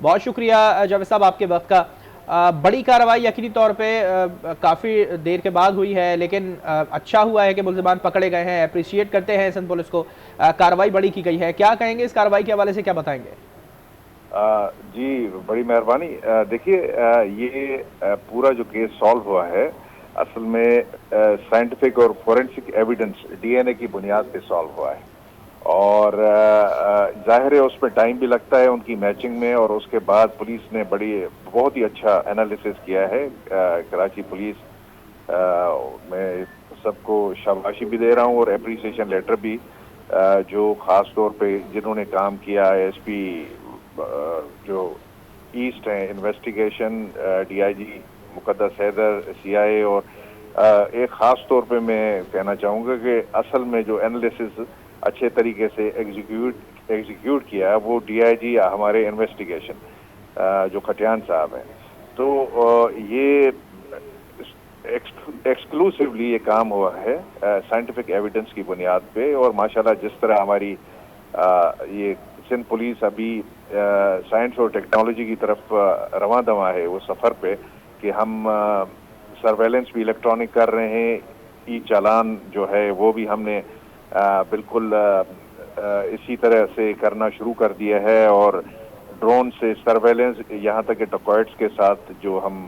بہت شکریہ جاوید صاحب آپ کے وقت کا۔ بڑی کارروائی یقینی طور پہ کافی دیر کے بعد ہوئی ہے، لیکن اچھا ہوا ہے کہ ملزمان پکڑے گئے ہیں، اپریشیٹ کرتے ہیں سندھ پولیس کو، کارروائی بڑی کی گئی ہے۔ کیا کہیں گے اس کارروائی کے حوالے سے، کیا بتائیں گے؟ جی بڑی مہربانی۔ دیکھیے یہ پورا جو کیس سالو ہوا ہے اصل میں سائنٹیفک اور فورینسک ایویڈنس ڈی این اے کی بنیاد پہ سالو ہوا ہے، اور ظاہر ہے اس پہ ٹائم بھی لگتا ہے ان کی میچنگ میں، اور اس کے بعد پولیس نے بہت ہی اچھا انالیسس کیا ہے۔ کراچی پولیس میں سب کو شاباشی بھی دے رہا ہوں اور اپریسیشن لیٹر بھی، جو خاص طور پہ جنہوں نے کام کیا، ایس پی جو ایسٹ ہیں انویسٹیگیشن، ڈی آئی جی مقدس حیدر، سی آئی اے، اور ایک خاص طور پہ میں کہنا چاہوں گا کہ اصل میں جو انالیسس اچھے طریقے سے ایگزیکیوٹ کیا وہ ڈی آئی جی ہمارے انویسٹیگیشن جو کھٹیان صاحب ہیں۔ تو یہ ایکسکلوسیولی یہ کام ہوا ہے سائنٹیفک ایویڈنس کی بنیاد پہ، اور ماشاءاللہ جس طرح ہماری یہ سندھ پولیس ابھی سائنس اور ٹیکنالوجی کی طرف رواں دواں ہے وہ سفر پہ، کہ ہم سرویلنس بھی الیکٹرانک کر رہے ہیں، ای چالان جو ہے وہ بھی ہم نے بالکل اسی طرح سے کرنا شروع کر دیا ہے، اور ڈرون سے سرویلنس، یہاں تک کہ ڈکوائٹس کے ساتھ جو ہم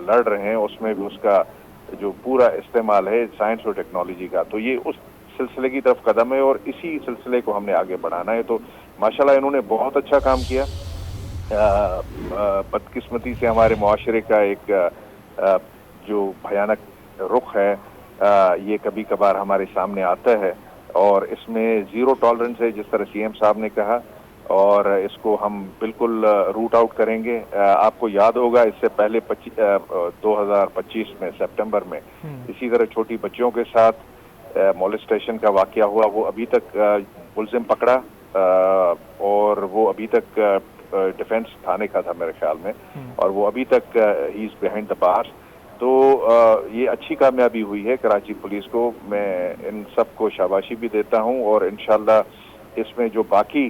لڑ رہے ہیں اس میں بھی اس کا جو پورا استعمال ہے سائنس اور ٹیکنالوجی کا، تو یہ اس سلسلے کی طرف قدم ہے اور اسی سلسلے کو ہم نے آگے بڑھانا ہے۔ تو ماشاءاللہ انہوں نے بہت اچھا کام کیا۔ بدقسمتی سے ہمارے معاشرے کا ایک جو بھیانک رخ ہے یہ کبھی کبھار ہمارے سامنے آتا ہے، اور اس میں زیرو ٹالرنس ہے جس طرح سی ایم صاحب نے کہا، اور اس کو ہم بالکل روٹ آؤٹ کریں گے۔ آپ کو یاد ہوگا اس سے پہلے 2025 میں سپٹمبر میں اسی طرح چھوٹی بچیوں کے ساتھ مولسٹیشن کا واقعہ ہوا، وہ ابھی تک ملزم پکڑا، اور وہ ابھی تک ڈیفینس تھانے کا تھا میرے خیال میں، اور وہ ابھی تک ہی از بیہائنڈ دا بارس۔ تو یہ اچھی کامیابی ہوئی ہے کراچی پولیس کو، میں ان سب کو شاباشی بھی دیتا ہوں، اور انشاءاللہ اس میں جو باقی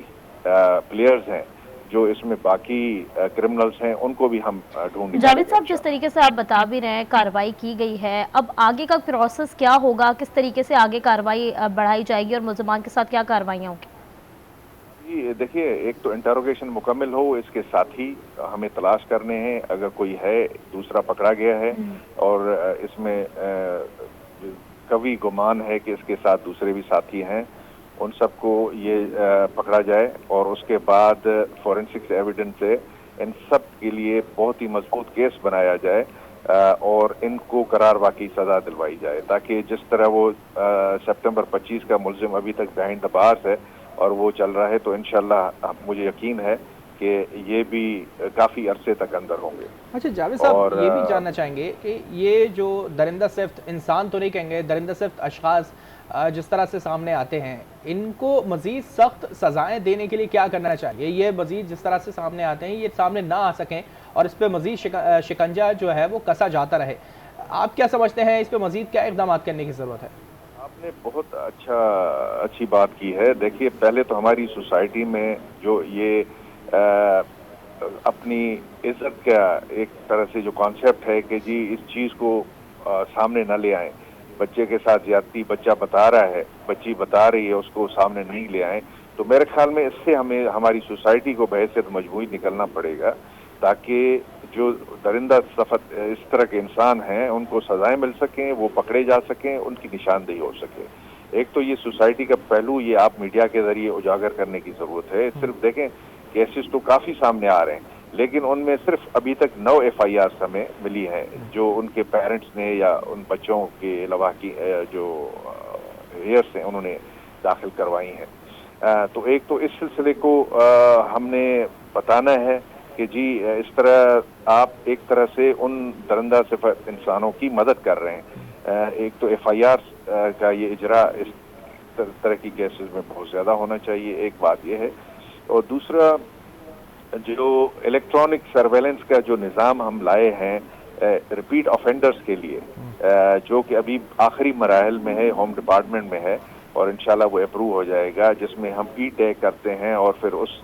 پلیئرز ہیں، جو اس میں باقی کرمنلز ہیں، ان کو بھی ہم ڈھونڈ نکالیں جاوید گے صاحب، جس انشاءاللہ۔ طریقے سے آپ بتا بھی رہے ہیں کارروائی کی گئی ہے، اب آگے کا پروسیس کیا ہوگا؟ کس طریقے سے آگے کارروائی بڑھائی جائے گی اور ملزمان کے ساتھ کیا کارروائیاں ہوں گی؟ ابھی دیکھیے ایک تو انٹروگیشن مکمل ہو، اس کے ساتھ ہی ہمیں تلاش کرنے ہیں، اگر کوئی ہے دوسرا پکڑا گیا ہے اور اس میں قوی گمان ہے کہ اس کے ساتھ دوسرے بھی ساتھی ہیں، ان سب کو یہ پکڑا جائے، اور اس کے بعد فورینسک ایویڈنس سے ان سب کے لیے بہت ہی مضبوط کیس بنایا جائے، اور ان کو قرار واقعی سزا دلوائی جائے، تاکہ جس طرح وہ سپٹمبر 25 کا ملزم ابھی تک بیہائنڈ دا بارس ہے اور وہ چل رہا ہے، تو انشاءاللہ مجھے یقین ہے کہ یہ بھی کافی عرصے تک اندر ہوں گے۔ اچھا جاوید صاحب، اور یہ بھی جاننا چاہیں گے کہ یہ جو درندہ صفت انسان تو نہیں کہیں گے، درندہ صفت اشخاص جس طرح سے سامنے آتے ہیں، ان کو مزید سخت سزائیں دینے کے لیے کیا کرنا چاہیے؟ یہ مزید جس طرح سے سامنے آتے ہیں یہ سامنے نہ آ سکیں اور اس پہ مزید شکنجہ جو ہے وہ کسا جاتا رہے، آپ کیا سمجھتے ہیں اس پہ مزید کیا اقدامات کرنے کی ضرورت ہے؟ آپ نے بہت اچھی بات کی ہے۔ دیکھیے پہلے تو ہماری سوسائٹی میں جو یہ اپنی عزت کا ایک طرح سے جو کانسیپٹ ہے کہ جی اس چیز کو سامنے نہ لے آئیں، بچے کے ساتھ زیادتی بچہ بتا رہا ہے، بچی بتا رہی ہے، اس کو سامنے نہیں لے آئیں، تو میرے خیال میں اس سے ہمیں ہماری سوسائٹی کو بحیثیت مجموعی نکلنا پڑے گا، تاکہ جو درندہ صفت اس طرح کے انسان ہیں ان کو سزائیں مل سکیں، وہ پکڑے جا سکیں، ان کی نشاندہی ہو سکے۔ ایک تو یہ سوسائٹی کا پہلو یہ آپ میڈیا کے ذریعے اجاگر کرنے کی ضرورت ہے۔ صرف دیکھیں کیسز تو کافی سامنے آ رہے ہیں، لیکن ان میں صرف ابھی تک 9 ایف آئی آرز ہمیں ملی ہیں جو ان کے پیرنٹس نے یا ان بچوں کے علاوہ کی جو ہیئرس ہیں انہوں نے داخل کروائی ہیں۔ تو ایک تو اس سلسلے کو ہم نے بتانا ہے کہ جی اس طرح آپ ایک طرح سے ان درندہ صفت انسانوں کی مدد کر رہے ہیں۔ ایک تو ایف آئی آر کا یہ اجرا اس طرح کی کیسز میں بہت زیادہ ہونا چاہیے، ایک بات یہ ہے، اور دوسرا جو الیکٹرانک سرویلنس کا جو نظام ہم لائے ہیں ریپیٹ آفینڈرز کے لیے، جو کہ ابھی آخری مراحل میں ہے، ہوم ڈپارٹمنٹ میں ہے، اور انشاءاللہ وہ اپروو ہو جائے گا، جس میں ہم ای ٹیگ کرتے ہیں اور پھر اس